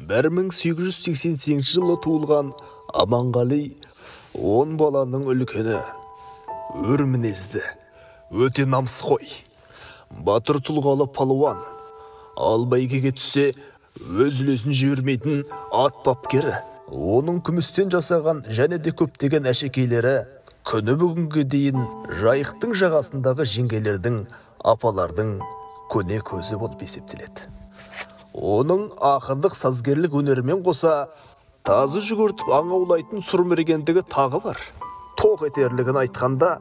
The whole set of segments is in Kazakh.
1888 жылы туылған Аманғали 10 баланың үлкені, өр мінезді, өте намысқой, батыр тұлғалы палуан, ал бәйгеге түссе өз үлесін жібермейтін ат бапкері. Оның күмістен жасаған және де көптеген әшекейлері күні бүгінге дейін жайықтың жағасындағы жеңгелердің, апалардың көне көзі болып есептеледі. Оның ақындық сазгерлік өнерімен қоса тазы жүгіртіп аң аулайтын сұрмергендігі тағы бар. Тоқ етерлігін айтқанда,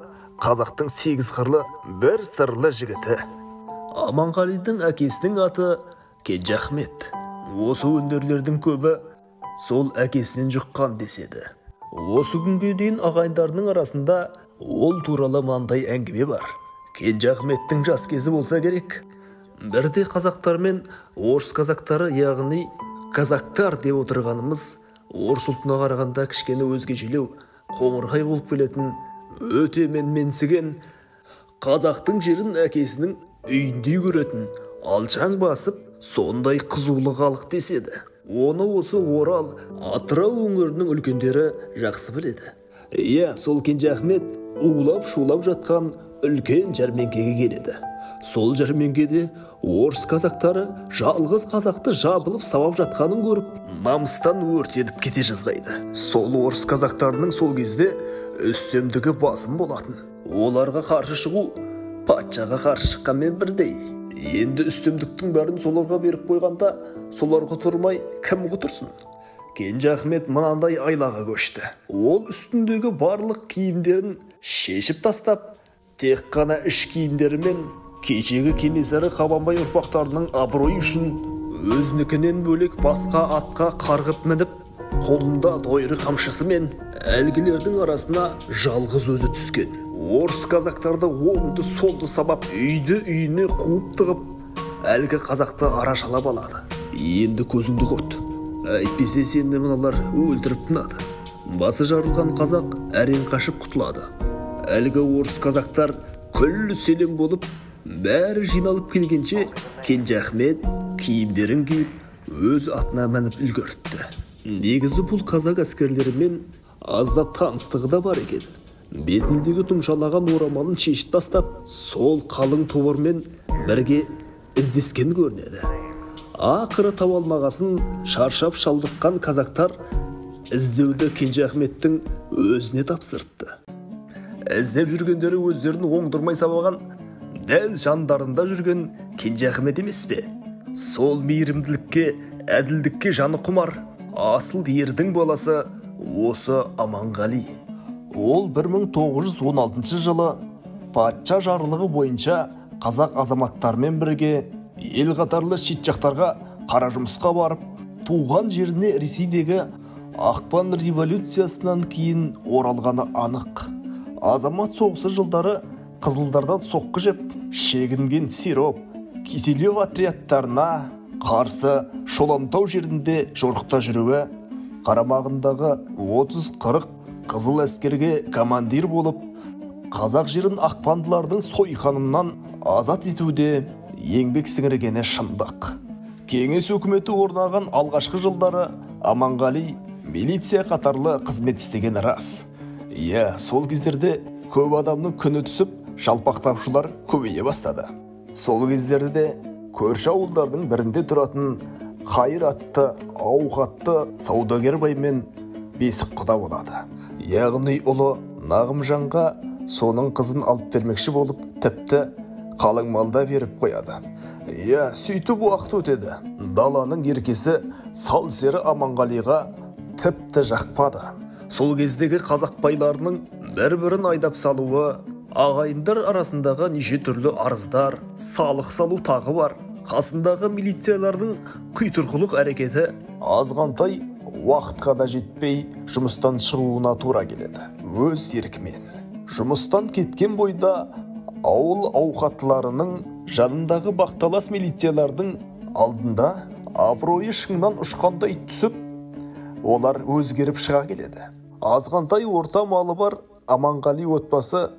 қазақтың 8 қырлы бір сырлы жігіті. Аманғалидың әкесінің аты Кенже Ахмет. Осы өнерлердің көбі сол әкесінен жұққан деседі. Осы күнге дейін ағайындарының арасында ол туралы мынандай әңгіме бар. Кенже Ахметтің жас кезі болса керек, бірде қазақтар мен орыс казактары, яғни казактар деп отырғанымыз, орыс ұлтына қарағанда кішкене өзгешелеу, қоңырқай болып келетін, өте менсіген, қазақтың жерін әкесінің үйіндей көретін, алшаң басып, сондай қызулы халық деседі. Оны осы Орал, Атырау өңірінің үлкендері жақсы біледі. Сол Кенже Ахмет улап-шулап жатқан үлкен жәрмеңкеге келеді. Сол жәрмеңкеде орыс казактары жалғыз қазақты жабылып сабап жатқанын көріп, намыстан өртеніп кете жаздайды. Сол орыс казактарының сол кезде үстемдігі басым болатын. Оларға қарсы шығу патшаға қарсы шыққанмен бірдей. Енді үстемдіктің бәрін соларға беріп қойғанда, соларға тұрмай кім құтырсын? Кенже Ахмет мынандай айлаға көшті. Ол үстіндегі барлық киімдерін шешіп тастап, тек қана іш киімдерімен кешегі Кенесары Қабанбай ұрпақтарының абыройы үшін өзінікінен бөлек басқа атқа қарғып мініп, қолында дойры қамшысымен әлгілердің арасына жалғыз өзі түскен. Орыс казактарды оңды солды сабап, үйді үйіне қуып тығып, әлгі қазақты арашалап алады. Енді көзіңді құрт, әйтпесе сені мыналар өлтіріп тынады. Басы жарылған қазақ әрең қашып құтылады. Әлгі орыс казактар күллі селең болып, бәрі жиналып келгенше, Кенже Ахмет киімдерін киіп, өз атына мініп үлгеріпті. Негізі бұл қазақ әскерлерімен аздап таныстығы да бар екен. Бетіндегі тұмшалаған орамалын шешіп тастап, сол қалың тобырмен бірге іздескен көрінеді. Ақыры таба алмағасын шаршап шалдыққан казактар іздеуді Кенже Ахметтің өзіне тапсырыпты. Іздеп жүргендері өздерін оңдырмай сабаған, дәл жандарында жүрген Кенже Ахмет емес пе? Сол мейірімділікке, әділдікке жаны құмар асыл ердің баласы осы Аманғали. Ол 1916 жылы патша жарлығы бойынша қазақ азаматтармен бірге ел қатарлы шет жақтарға қара жұмысқа барып, туған жеріне Ресейдегі ақпан революциясынан кейін оралғаны анық. Азамат соғысы жылдары қызылдардан соққы жеп, шегінген Сироп, Киселев отрядтарына қарсы Шолантау жерінде жорықта жүруі, қарамағындағы 30-40 қызыл әскерге командир болып, қазақ жерін ақпандылардың сойқанынан азат етуде еңбек сіңіргені шындық. Кеңес өкіметі орнаған алғашқы жылдары Аманғали милиция қатарлы қызмет істеген рас. Сол кездерде көп адамның күні түсіп, жалпақтапшылар көбейе бастады. Сол кездерде көрші ауылдардың бірінде тұратын Қайыр атты, ауқатты саудагер баймен бесік құда болады. Яғни ұлы Нағымжанға соның қызын алып бермекші болып, тіпті қалың малда беріп қояды. Сөйтіп уақыт өтеді. Даланың еркесі сал-сері Аманғалиға тіпті жақпады. Сол кездегі қазақ байларының бір-бірін айдап салуы, ағайындар арасындағы неше түрлі арыздар, салық салу тағы бар. Қасындағы милициялардың құйтырқылық әрекеті азғантай уақытқа да жетпей жұмыстан шығуына тура келеді. Өз еркімен. Жұмыстан кеткен бойда ауыл ауқаттыларының жанындағы бақталас милициялардың алдында абыройы шыңнан ұшқандай түсіп, олар өзгеріп шыға келеді. Азғантай орта малы бар Аманғали отбасы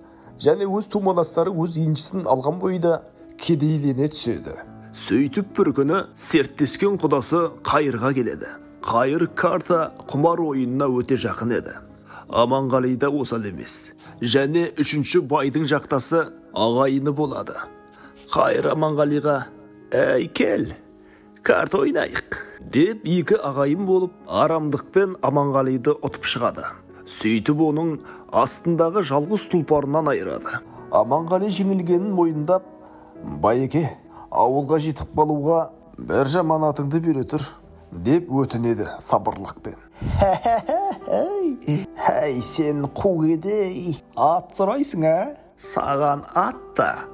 және өз тумаластары өз еншісін алған бойда кедейлене түседі. Сөйтіп бір күні серттескен құдасы Қайырға келеді. Қайыр карта құмар ойынына өте жақын еді. Аманғали да осал емес. Және үшінші байдың жақтасы ағайыны болады. Қайыр Аманғалиға: «Әй, кел, карта ойнайық», деп екі ағайын болып, арамдықпен Аманғалиды ұтып шығады. Сөйтіп оның астындағы жалғыз тұлпарынан айырады. Аманғали жеңілгенін мойындап: «Байеке, ауылға жетіп қалуға бір жаманатыңды бере тұр», деп өтінеді сабырлықпен. «Әй, сен қу кедей, ат сұрайсың, Саған ат та,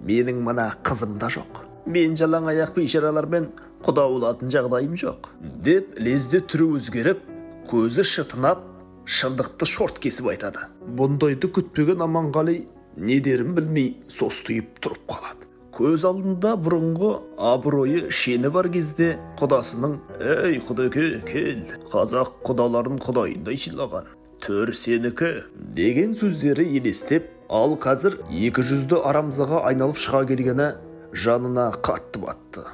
менің мына қызымда жоқ. Мен жалаң аяқ бейшаралармен құда болатын жағдайым жоқ», деп лезде түрі өзгеріп, көзі шытынап, шындықты шорт кесіп айтады. Бұндайды күтпеген Аманғали не дерін білмей состиып тұрып қалады. Көз алдында бұрынғы абыройы шені бар кезде құдасының: «Ей, құдеке, кел, қазақ құдаларын құдайындай сыйлаған, төр сенікі», деген сөздері елестеп, ал қазір 200-ді арамзаға айналып шыға келгені жанына қатты батты.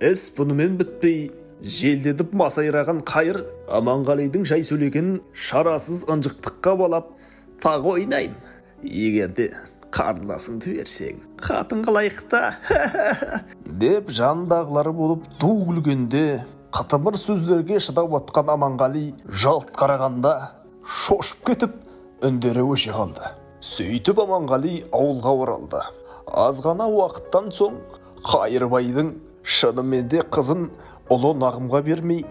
Іс бұнымен бітпей, желдедіп масайраған Қайыр Аманғалидың жай сөйлегенін шарасыз ынжықтыққа балап: «Тағы ойнайым, егерде қарындасыңды берсең, қатын қалайықта», деп жанындағылары болып ду күлгенде, қытымыр сөздерге шыдап отқан Аманғали жалт қарағанда шошып кетіп, үндері өше қалды. Сөйтіп Аманғали ауылға оралды. Аз ғана уақыттан соң Қайырбайдың шынымен де қызын ұлы нағымға бермей,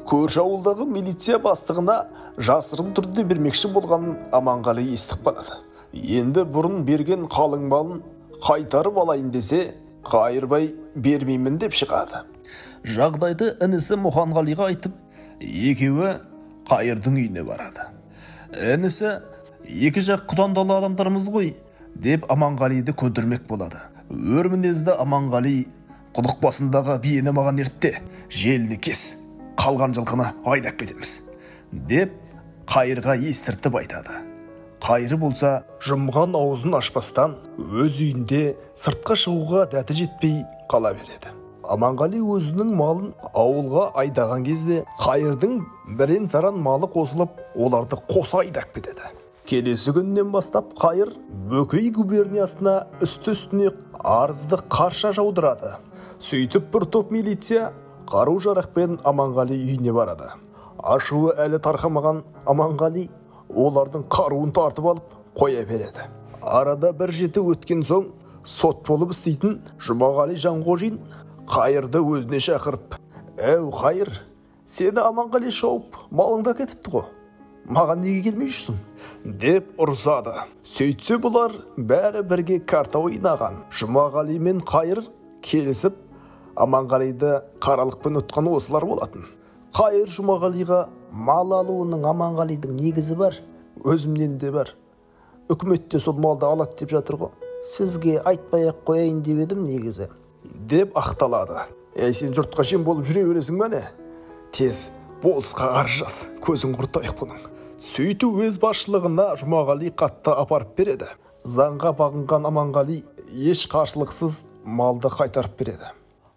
көрші ауылдағы милиция бастығына жасырын түрде бермекші болғанын Аманғали естіп қалады. Енді бұрын берген қалың малын қайтарып алайын десе, Қайырбай бермеймін деп шығады. Жағдайды інісі Мұханғалиға айтып, екеуі Қайырдың үйіне барады. Інісі: «Екі жақ құдандалы адамдарымыз ғой», деп Аманғалиді көндірмек болады. Өр мінезді Аманғали: «Құдық басындағы биені маған ертте, желді кес, қалған жылқыны айдап кетеміз», деп Қайырға естіртіп айтады. Қайыры болса жұмған аузын ашпастан өз үйінде сыртқа шығуға дәті жетпей қала береді. Аманғали өзінің малын ауылға айдаған кезде Қайырдың бірен-саран малы қосылып, оларды қоса айдап кетеді. Келесі күннен бастап Қайыр Бөкей губерниясына үсті-үстіне арызды қарша жаудырады. Сөйтіп бір топ милиция қару-жарақпен Аманғали үйіне барады. Ашуы әлі тарқамаған Аманғали олардың қаруын тартып алып қоя береді. Арада бір жеті өткен соң сот болып істейтін Жұмағали Жанғожин Қайырды өзіне шақырып: «Әу Қайыр, сені Аманғали шауып малыңда кетіпті ғой, маған неге келмей жүрсің?» деп ұрсады. Сөйтсе бұлар бәрі бірге карта ойнаған. Жұмағали мен Қайыр келісіп Аманғалиды қаралықпен ұтқан осылар болатын. Қайыр Жұмағалиға: «Мал алуының Аманғалидың негізі бар, өзімнен де бар. Үкіметте сол малды алады деп жатыр ғой. Сізге айтпай-ақ қояйын деп едім негізі», деп ақталады. Сен жұртқа жем болып жүре бересің бәне? Тез болысқа арыз жаз, көзін құртайық бұның». Сөйтіп өз басшылығына Жұмағали қатты апарып береді. Заңға бағынған Аманғали еш қарсылықсыз малды қайтарып береді.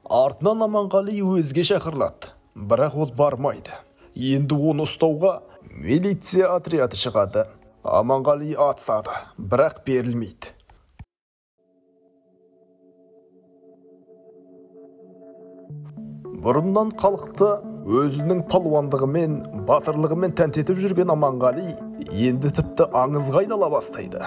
Артынан Аманғали өзге шақырылады, бірақ ол бармайды. Енді оны ұстауға милиция отряды шығады. Аманғали атсады, бірақ берілмейді. Бұрыннан халықты өзінің палуандығымен, батырлығымен тәнтетіп жүрген Аманғали енді тіпті аңызға айнала бастайды.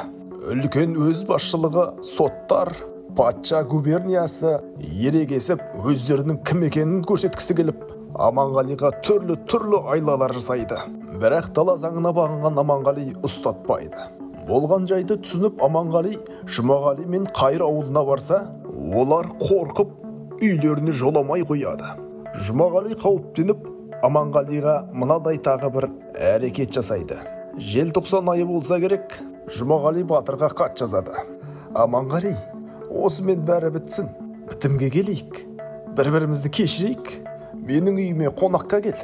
Үлкен өз басшылығы, соттар, патша губерниясы ерегесіп, өздерінің кім екенін көрсеткісі келіп, Аманғалиға түрлі айлалар жасайды. Бірақ дала заңына бағынған Аманғали ұстатпайды. Болған жайды түсініп Аманғали Жұмағали мен Қайыр ауылына барса, олар қорқып үйлеріне жоламай қояды. Жұмағали қауіптеніп Аманғалиға мынадай тағы бір әрекет жасайды. Желтоқсан айы болса керек, Жұмағали батырға хат жазады. «Аманғали, осымен бәрі бітсін, бітімге келейік, бір-бірімізді кешірейік, менің үйіме қонаққа кел,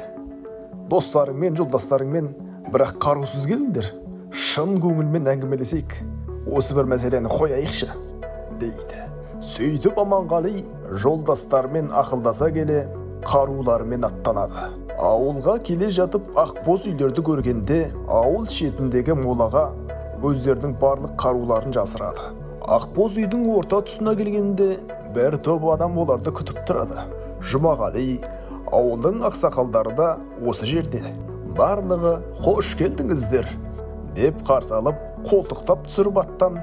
достарыңмен, жолдастарыңмен, бірақ қарусыз келіңдер, шын көңілмен әңгімелесейік, осы бір мәселені қояйықшы», дейді. Сөйтіп Аманғали жолдастармен ақылдаса келе қарулармен аттанады. Ауылға келе жатып ақбоз үйлерді көргенде ауыл шетіндегі молаға өздерінің барлық қаруларын жасырады. Ақбоз үйдің орта тұсына келгенде бір топ адам оларды күтіп тұрады. Жұмағали, ауылдың ақсақалдары да осы жерде. Барлығы қош келдіңіздер деп қарсы алып, қолтықтап түсіріп аттан.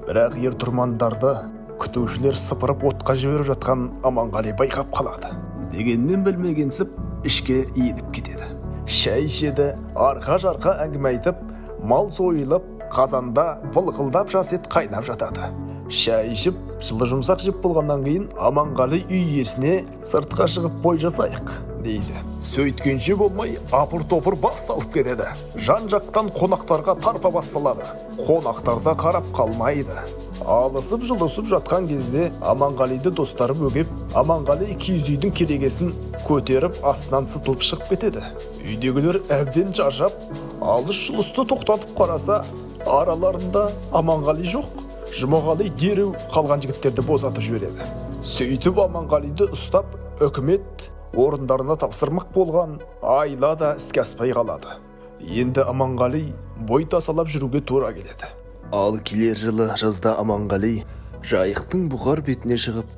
Бірақ ер тұрмандарды күтушілер сыпырып отқа жіберіп жатқан Аманғали байқап қалады. Дегеннен білмегенсіп ішке еніп кетеді. Шай ішеді, арқа-жарқа әңгіме айтып, мал сойылып, қазанда былқылдап жас ет қайнап жатады. Шай ішіп, жылы жұмсақ жеп болғаннан кейін Аманғали үй иесіне сыртқа шығып бой жасайық дейді. Сөйткенше болмай апыр-топыр басталып кетеді. Жан-жақтан қонақтарға тарпа басталады. Қонақтар да қарап қалмайды. Алысып жылысып жатқан кезде Аманғалиды достары бөгеп, Аманғали киіз үйдің керегесін көтеріп астынан сытылып шығып кетеді. Үйдегілер әбден шаршап, алыс-жұлысты тоқтатып қараса, араларында Аманғали жоқ. Жұмағали дереу қалған жігіттерді босатып жібереді. Сөйтіп Аманғалиды ұстап, үкімет орындарына тапсырмақ болған айла да іске аспай қалады. Енді Аманғали бой тасалап жүруге тура келеді. Ал келер жылы жазда Аманғали жайықтың бұғар бетіне шығып,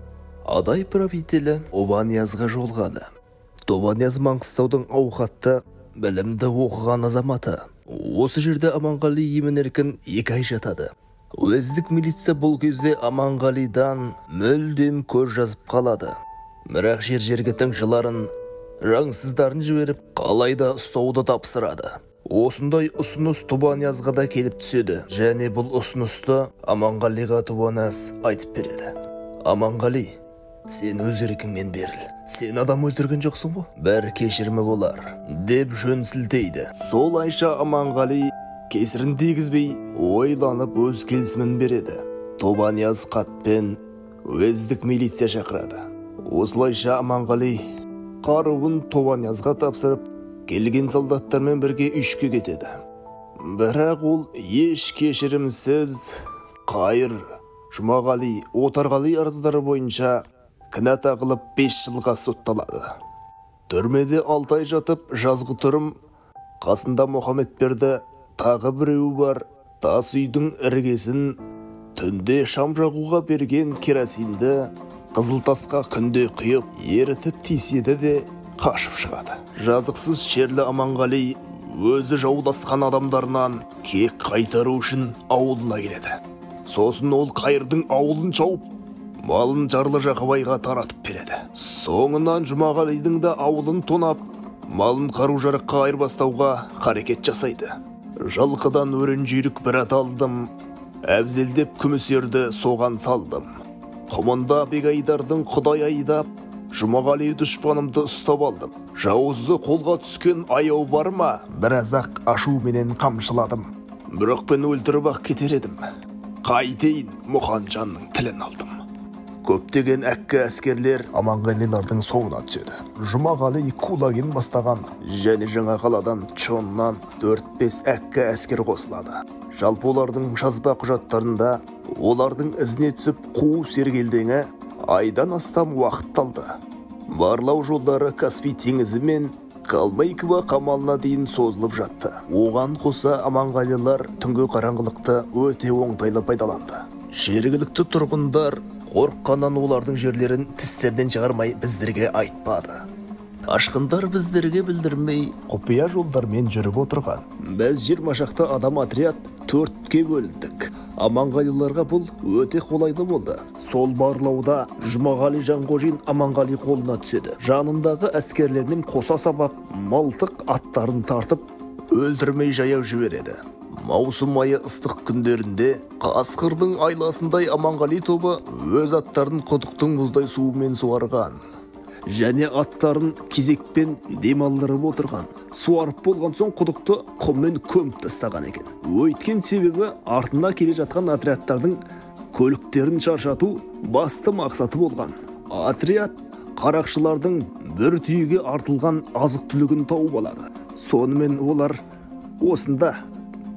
адай правителі Тобаниязға жолғады. Тобанияз Маңғыстаудың ауқатты, білімді оқыған азаматы. Осы жерде Аманғали емін-еркін 2 ай жатады. Уездік милиция бұл кезде Аманғалидан мүлдем көз жазып қалады. Бірақ жер-жергітің жыларын, раңсыздарын жіберіп, қалайда ұстауды тапсырады. Осындай ұсыныс Тобаниязға да келіп түседі. Және бұл ұсынысты Аманғалиға Тобанияз айтып береді. Аманғали, сен өз еркіңмен беріл. Сен адам өлтірген жоқсың ғой? Бәрі кешірімі болар, деп жөн сілтейді. Солайша Аманғали кесірін тигізбей, ойланып өз келісімін береді. Тобанияз қатпен уездік милиция шақырады. Осылайша Аманғали қаруын Тобаниязға тапсырып, келген солдаттармен бірге үшке кетеді. Бірақ ол еш кешірімсіз қайыр. Жұмағали, Отарғали арыздары бойынша кінә тағылып 5 жылға сотталады. Түрмеде 6 ай жатып, жазғытұрым қасында Мұхамедберді тағы біреуі бар. Тас үйдің іргесін түнде шам жағуға берген керосинді қызыл тасқа күнде құйып, ерітіп тиіседі де қашып шығады. Жазықсыз шерлі Аманғали өзі жауласқан адамдарынан кек қайтару үшін ауылына келеді. Сосын ол қайырдың ауылын шауып, малын жарлы Жақыбайға таратып береді. Соңынан Жұмағалидың да ауылын тонап, малын қару-жараққа айырбастауға қарекет жасайды. Жылқыдан өрен жүйрік бір ат алдым, әбзелдеп күмісерді соған салдым. Құмында Бегайдардың құдай айдап, Жұмағали дұшпанымды ұстап алдым. Жауызды қолға түскен аяу бар ма? Біразақ ашуменен қамшыладым. Бірақ мен өлтіріп ақ кетер едім. Қайтейін, Мұханжанның тілін алдым. Көптеген әккі әскерлер Аманғалилардың соңына түседі. Жұмағали Кулагин бастаған және жаңа қаладан Чоннан 4-5 әккі әскер қосылады. Жалпы олардың жазба құжаттарында олардың ізіне түсіп қуу сергелдеңі айдан астам уақыт алды. Барлау жолдары Каспий теңізі мен Калмыкова қамалына дейін созылып жатты. Оған қоса Аманғалилар түнгі қараңғылықты өте оңтайлы пайдаланды. Жергілікті тұрғындар қорыққаннан олардың жерлерін тістерден шығармай біздерге айтпады. Ашқындар біздерге білдірмей, құпия жолдармен жүріп отырған. Біз 20 шақты адам отряд 4-ке бөліндік. Аманғалиларға бұл өте қолайлы болды. Сол барлауда Жұмағали Жанғожин Аманғали қолына түседі. Жанындағы әскерлермен қоса сабап, мылтық аттарын тартып, өлтірмей жаяу жібереді. Маусым айы ыстық күндерінде Қасқырдың айласындай Аманғали тобы өз аттарын құдықтың мұздай суымен суарған. Және аттарын кезекпен демалдырып отырған. Суарып болған соң құдықты құммен көміп тастаған екен. Өйткен себебі артына келе жатқан отрядтардың көліктерін шаршату басты мақсаты болған. Отряд қарақшылардың бір түйеге артылған азық-түлігін тауып алады. Сонымен олар осында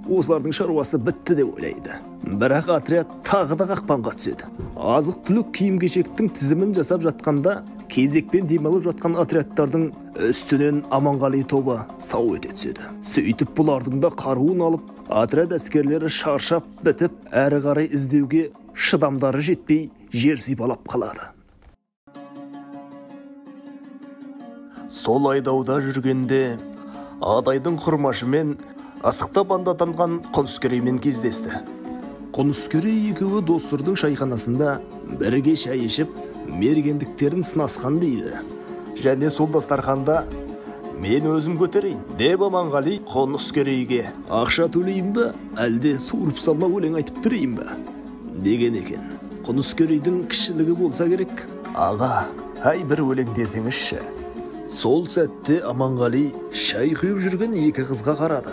осылардың шаруасы бітті деп ойлайды. Бірақ отряд тағы да қақпанға түседі. Азық-түлік киім-кешектің тізімін жасап жатқанда кезекпен демалып жатқан отрядтардың үстінен Аманғали тобы сау ете түседі. Сөйтіп бұлардың да қаруын алып, отряд әскерлері шаршап бітіп, әрі қарай іздеуге шыдамдары жетпей жер сипалап қалады. Сол айдауда жүргенде Адайдың құрмашымен асықта банда атанған Құныскереймен кездесті. Құныскерей екеуі Доссұрдың шайханасында бірге шай ішіп, мергендіктерін сынасқан дейді. Және сол дастарханда мен өзім көтерейін деп Аманғали Құныскерейге ақша төлейін бе, әлде суырып салма өлең айтып берейін бе деген екен. Құныскерейдің кішілігі болса керек. Аға, ай бір өлең дедіңізші. Сол сәтте Аманғали шай құйып жүрген екі қызға қарады.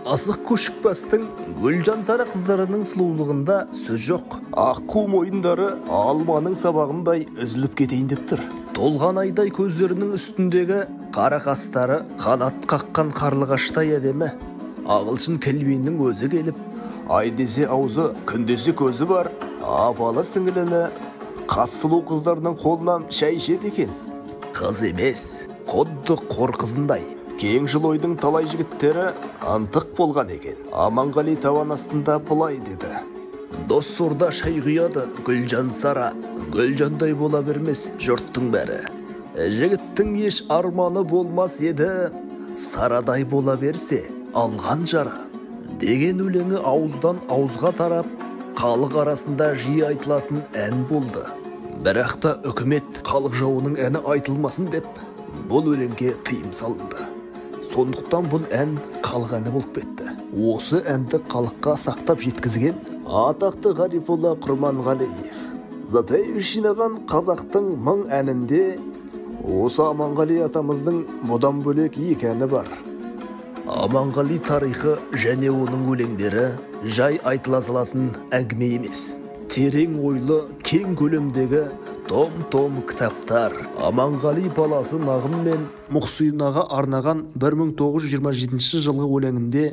Асық Көшікбастың Гүлжан Сара қыздарының сұлулығында сөз жоқ. Аққу мойындары алманың сабағындай үзіліп кетейін деп тұр. Толған айдай көздерінің үстіндегі қара қастары қанат қаққан қарлығаштай әдемі. Ағылшын Кельвиннің өзі келіп, ай десе аузы, күн десе көзі бар апалы сіңілілі қас сұлу қыздарының қолынан шай ішеді екен. Қыз емес, құдды қор қызындай. Кеңшіл ойдың талай жігіттері антық болған екен. Аманғали табан астында былай деді. Доссұрда шай құяды Гүлжан Сара, Гүлжандай бола бермес жұрттың бәрі. Жігіттің еш арманы болмас еді, Сарадай бола берсе алған жара. Деген өлеңі ауыздан ауызға тарап, халық арасында жиі айтылатын ән болды. Бірақ та үкімет халық жауының әні айтылмасын деп, бұл өлеңге тыйым салынды. Сондықтан бұл ән халық әні болып кетті. Осы әнді халыққа сақтап жеткізген атақты Ғарифолла Құрманғалиев. Затаев жинаған қазақтың мың әнінде осы Аманғали атамыздың бұдан бөлек екі әні бар. Аманғали тарихы және оның өлеңдері жай айтыла салатын әңгіме емес. Терең ойлы, кең көлемдегі том-том кітаптар. Аманғали баласы Нағым мен Мұқсинаға арнаған 1927 жылғы өлеңінде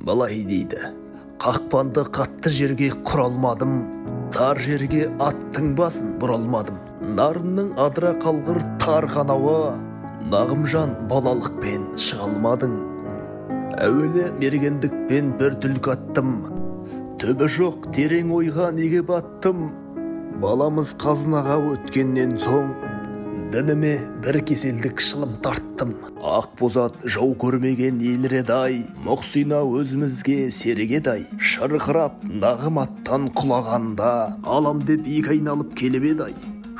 былай дейді. Қақпанды қатты жерге құралмадым, тар жерге аттың басын бұралмадым. Нарынның адыра қалғыр тар қанауы, Нағымжан балалықпен шығалмадың. Әуелі мергендікпен бір түлкі аттым, түбі жоқ терең ойға неге баттым. Баламыз қазынаға өткеннен соң, дініме бір кеселдік шылым тарттым. Ақ бозат жау көрмеген елредай, Мұқсина өзімізге серегедай. Шырқырап Нағым аттан құлағанда, алам деп екі айналып келіп едай.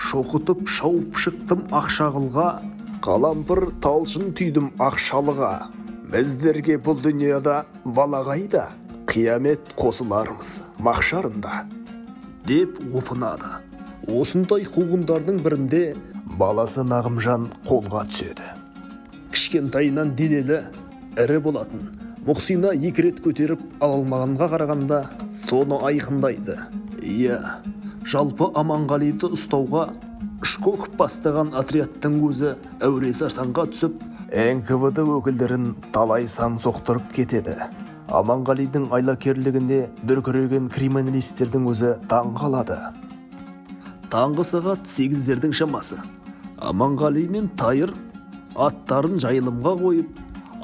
Шоқытып шауып шықтым ақшағылға, қалампыр талшын түйдім ақшалыға. Біздерге бұл дүнияда балағайда, қиямет қосыларымыз мақшарында деп опынады. Осындай қуғындардың бірінде баласы Нағымжан қолға түседі. Кішкентайынан денелі, ірі болатын. Мұқсина екі рет көтеріп алалмағанға қарағанда соны айқындайды. Иә, жалпы Аманғалиді ұстауға Шкок бастаған отрядтың өзі әуре сарсаңға түсіп, НКВД өкілдерін талай сан соқтырып кетеді. Аманғалидың айлакерлігінде дүркіреген криминалистердің өзі таң қалады. Таңғы сағат 8-дердің шамасы. Аманғали мен Тайыр аттарын жайылымға қойып,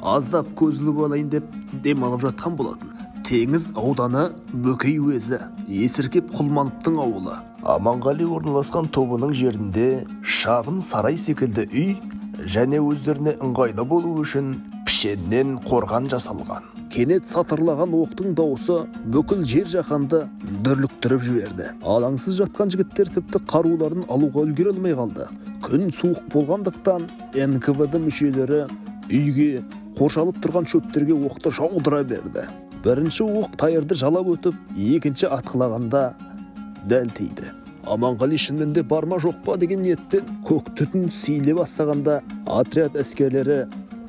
аздап көзіліп алайын деп демалып жатқан болатын. Теңіз ауданы Бөкей уезі, Есіркеп Құлмановтың ауылы. Аманғали орналасқан тобының жерінде шағын сарай секілді үй және өздеріне ыңғайлы болу үшін пішеннен қорған жасалған. Кенет сатырлаған оқтың дауысы бүкіл жер жаһанды дүрліктіріп жіберді. Алаңсыз жатқан жігіттер тіпті қаруларын алуға үлгере алмай қалды. Күн суық болғандықтан НКВД мүшелері үйге қоршалып тұрған шөптерге оқты жаудыра берді. Бірінші оқ Тайырды жалап өтіп, екінші атқылағанда дәл тиді. Аманғали шынымен бар ма жоқ па деген ниетпен көк түтін сейіле бастағанда отряд әскерлері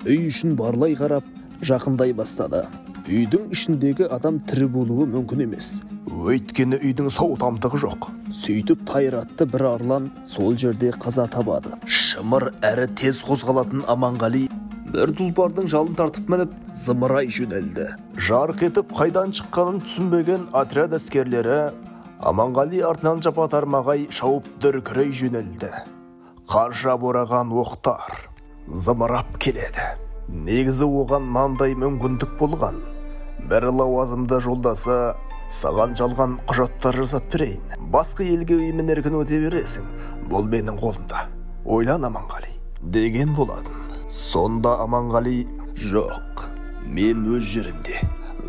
үй үшін барлай қарап жақындай бастады. Үйдің ішіндегі адам тірі болуы мүмкін емес. Өйткені үйдің сау тамтығы жоқ. Сөйтіп Тайыр атты бір арлан сол жерде қаза табады. Шымыр әрі тез қозғалатын Аманғали бір тұлпардың жалын тартып мініп зымырай жөнелді. Жарқ етіп қайдан шыққанын түсінбеген отряд әскерлері Аманғали артынан жапа-тармағай шауып дүркірей жөнелді. Қарша бораған оқтар зымырап келеді. Негізі оған маңдай мүмкіндік болған. Бір лауазымды жолдасы саған жалған құжаттар жасап берейін. Басқа елге емін еркін өте бересің. Бұл менің қолымда. Ойлан, Аманғали, деген болатын. Сонда Аманғали: жоқ, мен өз жерімде,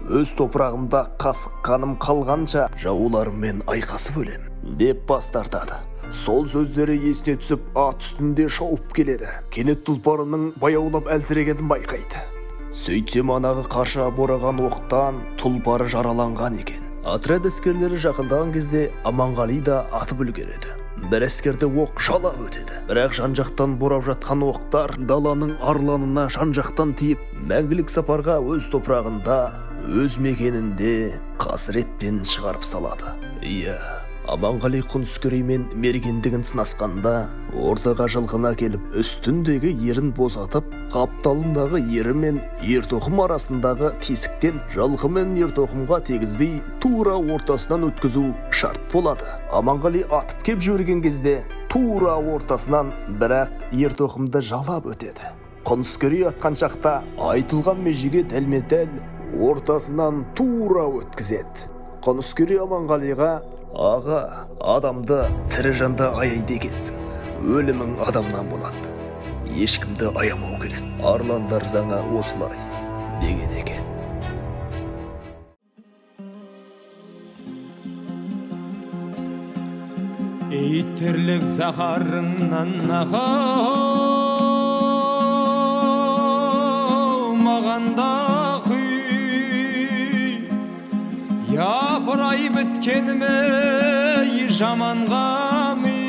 өз топырағымда қасық қаным қалғанша жауларыммен айқасып өлем, деп бас тартады. Сол сөздері есіне түсіп, ат үстінде шауып келеді. Кенет тұлпарының баяулап әлсірегенін байқайды. Сөйтсе манағы қарша бораған оқтан тұлпары жараланған екен. Отряд әскерлері жақындаған кезде Аманғали да атып үлгереді. Бір әскерді оқ жалап өтеді. Бірақ жан-жақтан борап жатқан оқтар даланың арланына жан-жақтан тиіп, мәңгілік сапарға өз топырағында, өз мекенінде қасіретпен шығарып салады. Иә, Аманғали Құныскереймен мергендігін сынасқанда, ортаға жылқына келіп, үстіндегі ерін босатып, қапталындағы ері мен ертоқым арасындағы тесіктен жылқы мен ертоқымға тегізбей, тура ортасынан өткізу шарт болады. Аманғали атып кеп жіберген кезде, тура ортасынан бірақ ертоқымды жалап өтеді. Құныскерей атқан шақта айтылған межеге дәлме-дәл ортасынан тура өткізеді. Құныскерей Аманғалиға: аға, адамды тірі жанды аяйды екенсің. Өлімің адамнан болады. Ешкімді аямау керек. Арландар заңы осылай, деген екен. Ей тірлік зақарыңнан аға, мағанда япырай біткеніме жаманға ми.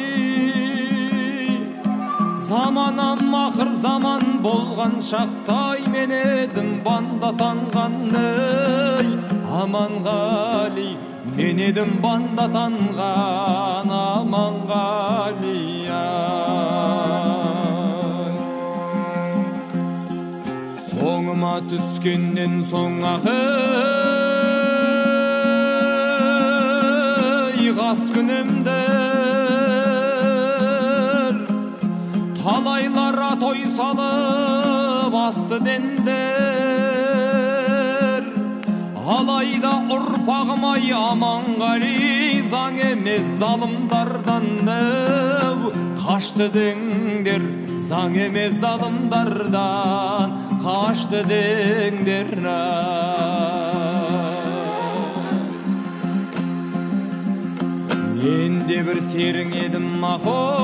Заманам ақыр заман болған шақтай мен едім банда танғаны. Аманғали, мен едім банда танған Аманғали. Соңыма түскеннен соң қас күнімдер талайлара той салып асты дендер. Алайда ұрпағым-ай Аманғали, заң емес залымдардан қашты деңдер. Заң емес залымдардан қашты деңдер. Мен де бір серің едім мақұл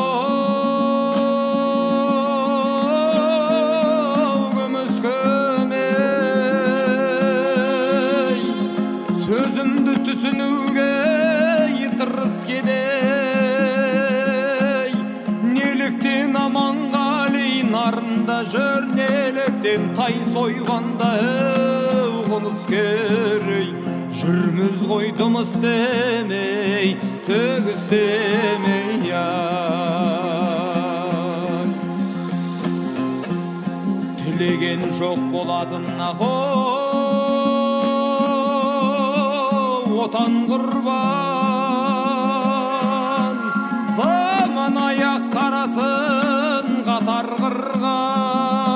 күміс көмей, сөзімді түсінуге тырыс кедей. Неліктен Аманғали нарында жүр, неліктен тай сойғанда Құныскерей жүрміз ғой дым істемей, түк істемей. Тілеген жоқ болатын отан құрбан. Заман аяқ қарасын қатар қырған.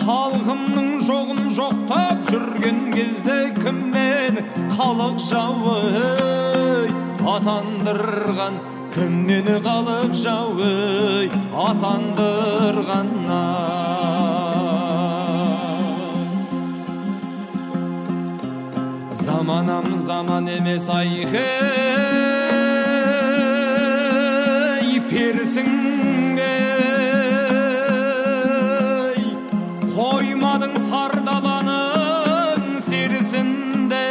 Халқымның жоғын жоқтап жүрген кезде кіммен халық жауы атандырған. Кіммен халық жауы атандырған. Заманам заман емес айхей персіңге, қоймадың сардаланың серісінде.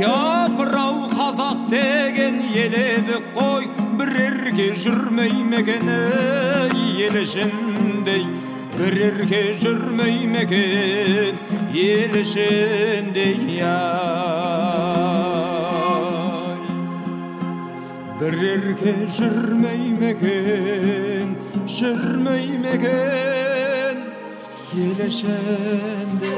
Япырау қазақ деген елебік қой, бірерге жүрмей мекені ел ішіндей. Бірерге жүрмей мекен ел ішіндей. Бірерге жүрмей мекен жүрмеймеген ел ішінде